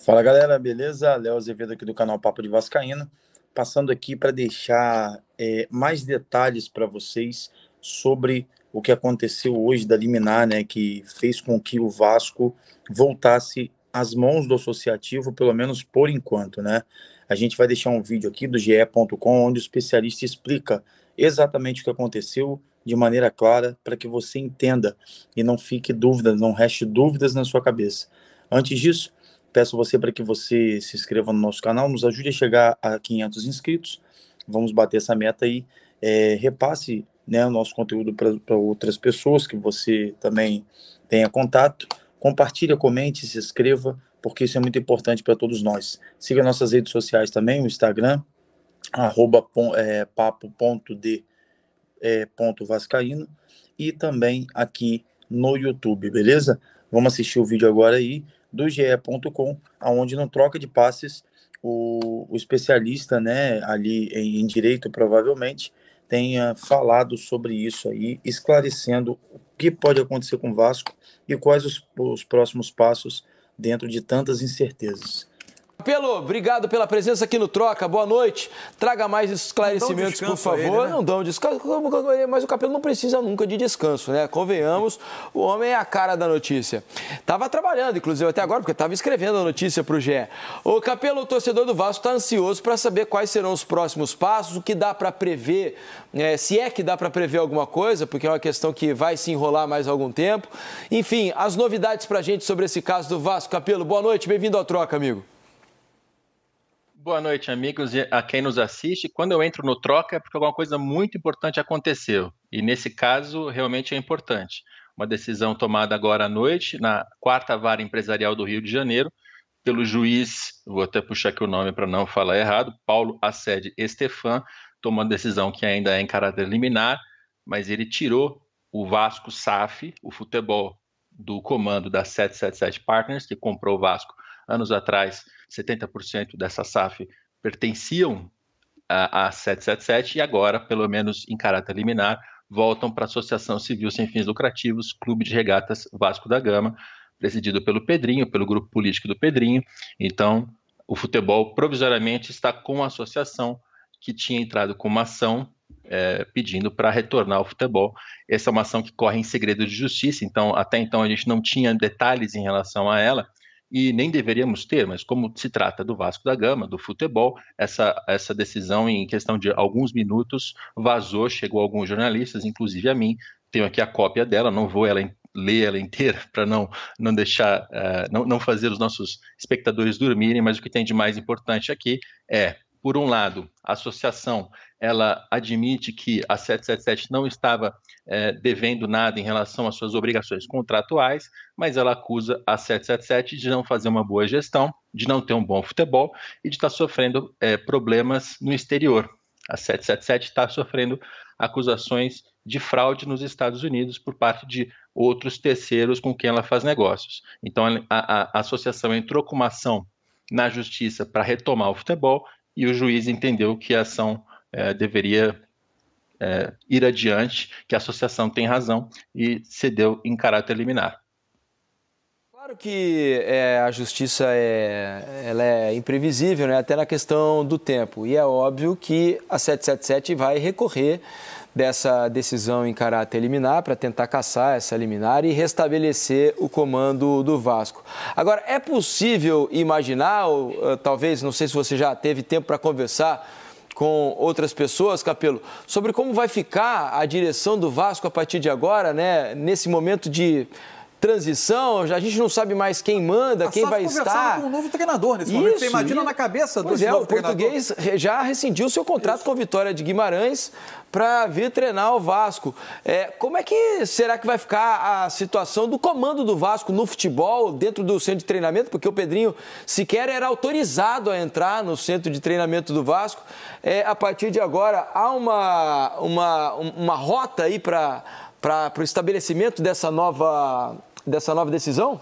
Fala galera, beleza? Léo Azevedo aqui do canal Papo de Vascaíno, passando aqui para deixar mais detalhes para vocês sobre o que aconteceu hoje da liminar, né, que fez com que o Vasco voltasse às mãos do associativo, pelo menos por enquanto, né? A gente vai deixar um vídeo aqui do ge.com, onde o especialista explica exatamente o que aconteceu de maneira clara, para que você entenda e não fique dúvidas, não reste dúvidas na sua cabeça. Antes disso, peço você para que você se inscreva no nosso canal, nos ajude a chegar a 500 inscritos. Vamos bater essa meta aí. Repasse, né, o nosso conteúdo para outras pessoas que você também tenha contato. Compartilhe, comente, se inscreva, porque isso é muito importante para todos nós. Siga nossas redes sociais também, o Instagram, papo.d.vascaíno, e também aqui no YouTube, beleza? Vamos assistir o vídeo agora aí do ge.com, onde no troca de passes o especialista, né, ali em direito, provavelmente, tenha falado sobre isso aí, esclarecendo o que pode acontecer com o Vasco e quais os próximos passos dentro de tantas incertezas. Capelo, obrigado pela presença aqui no Troca, boa noite. Traga mais esclarecimentos, por favor. Ele, né? Não dão descanso, mas o Capelo não precisa nunca de descanso, né? Convenhamos, o homem é a cara da notícia. Tava trabalhando, inclusive, até agora, porque estava escrevendo a notícia para o GE. O Capelo, o torcedor do Vasco, está ansioso para saber quais serão os próximos passos, o que dá para prever, se é que dá para prever alguma coisa, porque é uma questão que vai se enrolar mais algum tempo. Enfim, as novidades para a gente sobre esse caso do Vasco. Capelo, boa noite, bem-vindo ao Troca, amigo. Boa noite, amigos, e a quem nos assiste. Quando eu entro no Troca é porque alguma coisa muito importante aconteceu. E nesse caso, realmente é importante. Uma decisão tomada agora à noite, na 4ª Vara Empresarial do Rio de Janeiro, pelo juiz, vou até puxar aqui o nome para não falar errado, Paulo Assede Estefan, tomou uma decisão que ainda é em caráter liminar, mas ele tirou o Vasco SAF, o futebol, do comando da 777 Partners, que comprou o Vasco anos atrás. 70% dessa SAF pertenciam à 777 e agora, pelo menos em caráter liminar, voltam para a Associação Civil Sem Fins Lucrativos, Clube de Regatas Vasco da Gama, presidido pelo Pedrinho, pelo grupo político do Pedrinho. Então, o futebol provisoriamente está com a associação que tinha entrado com uma ação pedindo para retornar ao futebol. Essa é uma ação que corre em segredo de justiça, então até então a gente não tinha detalhes em relação a ela, e nem deveríamos ter, mas como se trata do Vasco da Gama, do futebol, essa decisão em questão de alguns minutos vazou, chegou a alguns jornalistas, inclusive a mim. Tenho aqui a cópia dela, não vou ler ela inteira para não deixar, não fazer os nossos espectadores dormirem, mas o que tem de mais importante aqui é, por um lado, a associação ela admite que a 777 não estava devendo nada em relação às suas obrigações contratuais, mas ela acusa a 777 de não fazer uma boa gestão, de não ter um bom futebol e de estar sofrendo problemas no exterior. A 777 está sofrendo acusações de fraude nos Estados Unidos por parte de outros terceiros com quem ela faz negócios. Então a associação entrou com uma ação na justiça para retomar o futebol e o juiz entendeu que a ação deveria ir adiante, que a associação tem razão e cedeu em caráter liminar. Claro que a justiça ela é imprevisível, né? Até na questão do tempo, e é óbvio que a 777 vai recorrer dessa decisão em caráter liminar para tentar cassar essa liminar e restabelecer o comando do Vasco. Agora, é possível imaginar, ou talvez, não sei se você já teve tempo para conversar com outras pessoas, Capelo, sobre como vai ficar a direção do Vasco a partir de agora, né? Nesse momento de transição, a gente não sabe mais quem manda, quem vai estar. Com um novo treinador nesse momento. Você imagina na cabeça do novo treinador. O português já rescindiu seu contrato com a Vitória de Guimarães para vir treinar o Vasco. Como é que será que vai ficar a situação do comando do Vasco no futebol, dentro do centro de treinamento? Porque o Pedrinho sequer era autorizado a entrar no centro de treinamento do Vasco. A partir de agora, há uma rota aí para o estabelecimento dessa nova decisão?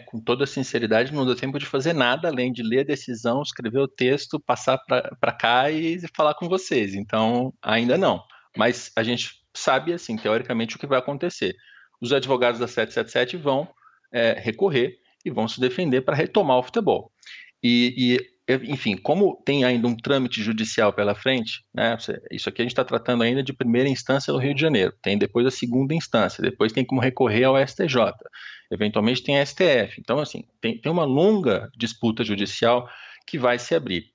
Com toda sinceridade, não deu tempo de fazer nada além de ler a decisão, escrever o texto, passar para cá e falar com vocês. Então, ainda não. Mas a gente sabe, assim, teoricamente, o que vai acontecer. Os advogados da 777 vão recorrer e vão se defender para retomar o futebol. Enfim, como tem ainda um trâmite judicial pela frente, né, isso aqui a gente está tratando ainda de primeira instância no Rio de Janeiro, tem depois a segunda instância, depois tem como recorrer ao STJ, eventualmente tem a STF. Então, assim, tem uma longa disputa judicial que vai se abrir.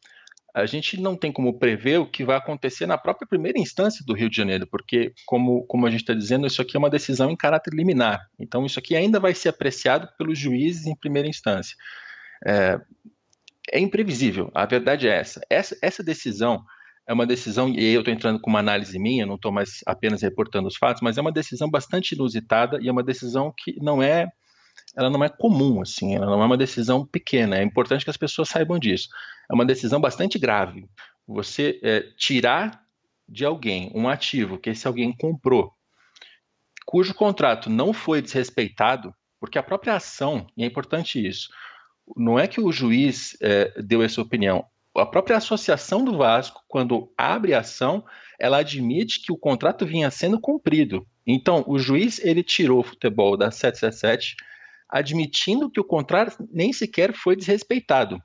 A gente não tem como prever o que vai acontecer na própria primeira instância do Rio de Janeiro, porque, como a gente está dizendo, isso aqui é uma decisão em caráter liminar. Então, isso aqui ainda vai ser apreciado pelos juízes em primeira instância. É imprevisível, a verdade é essa. Essa decisão é uma decisão, e aí eu estou entrando com uma análise minha, não estou mais apenas reportando os fatos, mas é uma decisão bastante inusitada e é uma decisão que ela não é comum, assim, ela não é uma decisão pequena, é importante que as pessoas saibam disso. É uma decisão bastante grave. Você tirar de alguém um ativo que esse alguém comprou, cujo contrato não foi desrespeitado, porque a própria ação, e é importante isso, não é que o juiz deu essa opinião, a própria associação do Vasco, quando abre a ação, ela admite que o contrato vinha sendo cumprido. Então, o juiz, ele tirou o futebol da 777, admitindo que o contrato nem sequer foi desrespeitado,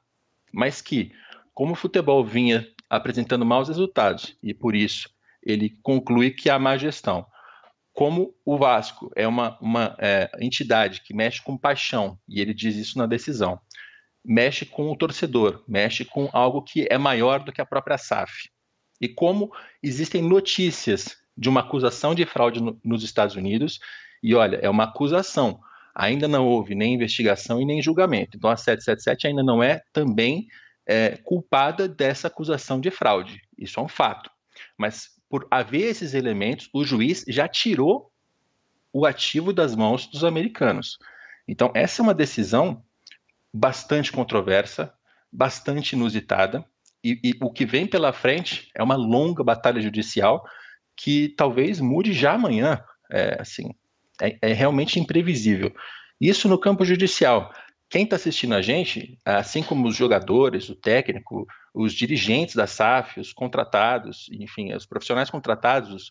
mas que, como o futebol vinha apresentando maus resultados, e por isso ele conclui que há má gestão. Como o Vasco é uma entidade que mexe com paixão, e ele diz isso na decisão, mexe com o torcedor, mexe com algo que é maior do que a própria SAF. E como existem notícias de uma acusação de fraude nos Estados Unidos, e olha, é uma acusação, ainda não houve nem investigação e nem julgamento. Então a 777 ainda não é também culpada dessa acusação de fraude. Isso é um fato. Mas por haver esses elementos, o juiz já tirou o ativo das mãos dos americanos. Então essa é uma decisão bastante controversa, bastante inusitada, e o que vem pela frente é uma longa batalha judicial que talvez mude já amanhã. É realmente imprevisível. Isso no campo judicial. Quem está assistindo a gente, assim como os jogadores, o técnico, os dirigentes da SAF, os contratados, enfim, os profissionais contratados,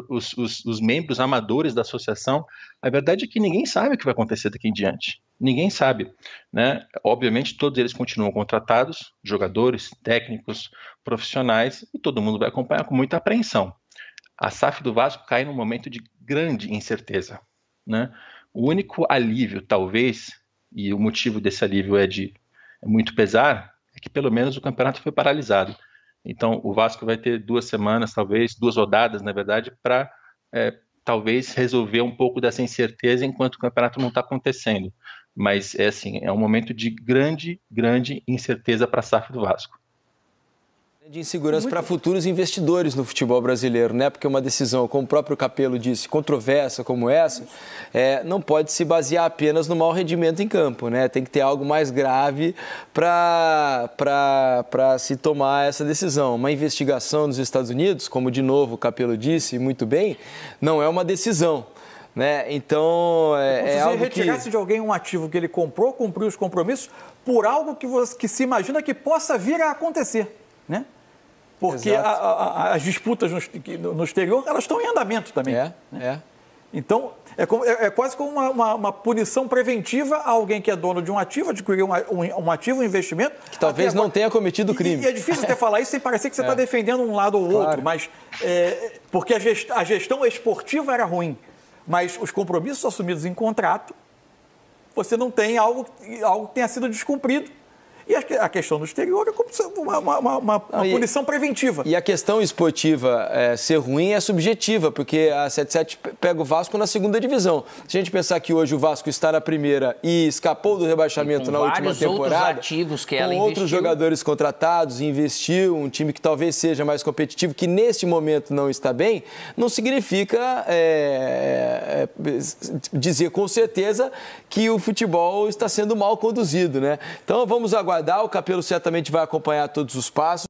os membros amadores da associação, a verdade é que ninguém sabe o que vai acontecer daqui em diante. Ninguém sabe, né? Obviamente, todos eles continuam contratados, jogadores, técnicos, profissionais, e todo mundo vai acompanhar com muita apreensão. A SAF do Vasco cai num momento de grande incerteza, né? O único alívio, talvez, e o motivo desse alívio é muito pesar, é que pelo menos o campeonato foi paralisado. Então o Vasco vai ter 2 semanas, talvez, 2 rodadas, na verdade, para talvez resolver um pouco dessa incerteza enquanto o campeonato não está acontecendo. Mas é um momento de grande incerteza para a SAF do Vasco. De insegurança para futuros investidores no futebol brasileiro, né? Porque uma decisão, como o próprio Capello disse, controversa como essa, não pode se basear apenas no mau rendimento em campo, né? Tem que ter algo mais grave para se tomar essa decisão. Uma investigação nos Estados Unidos, como de novo o Capello disse muito bem, não é uma decisão. Né? Então, é algo que... Se retirasse de alguém um ativo que ele comprou, cumpriu os compromissos, por algo que se imagina que possa vir a acontecer, né? Porque as disputas no exterior, elas estão em andamento também. Então, é quase como uma punição preventiva a alguém que é dono de um ativo, adquiriu um ativo, um investimento... Que talvez não tenha cometido crime. E é difícil até falar isso sem parecer que você está defendendo um lado ou outro, mas porque a gestão esportiva era ruim, mas os compromissos assumidos em contrato, você não tem algo que tenha sido descumprido. E a questão do exterior é como uma punição preventiva. E a questão esportiva ser ruim é subjetiva, porque a 77 pega o Vasco na segunda divisão. Se a gente pensar que hoje o Vasco está na primeira e escapou do rebaixamento na última temporada, outros ativos que ela com outros jogadores contratados, investiu, um time que talvez seja mais competitivo, que neste momento não está bem, não significa dizer com certeza que o futebol está sendo mal conduzido, né? Então vamos aguardar. O Capello certamente vai acompanhar todos os passos.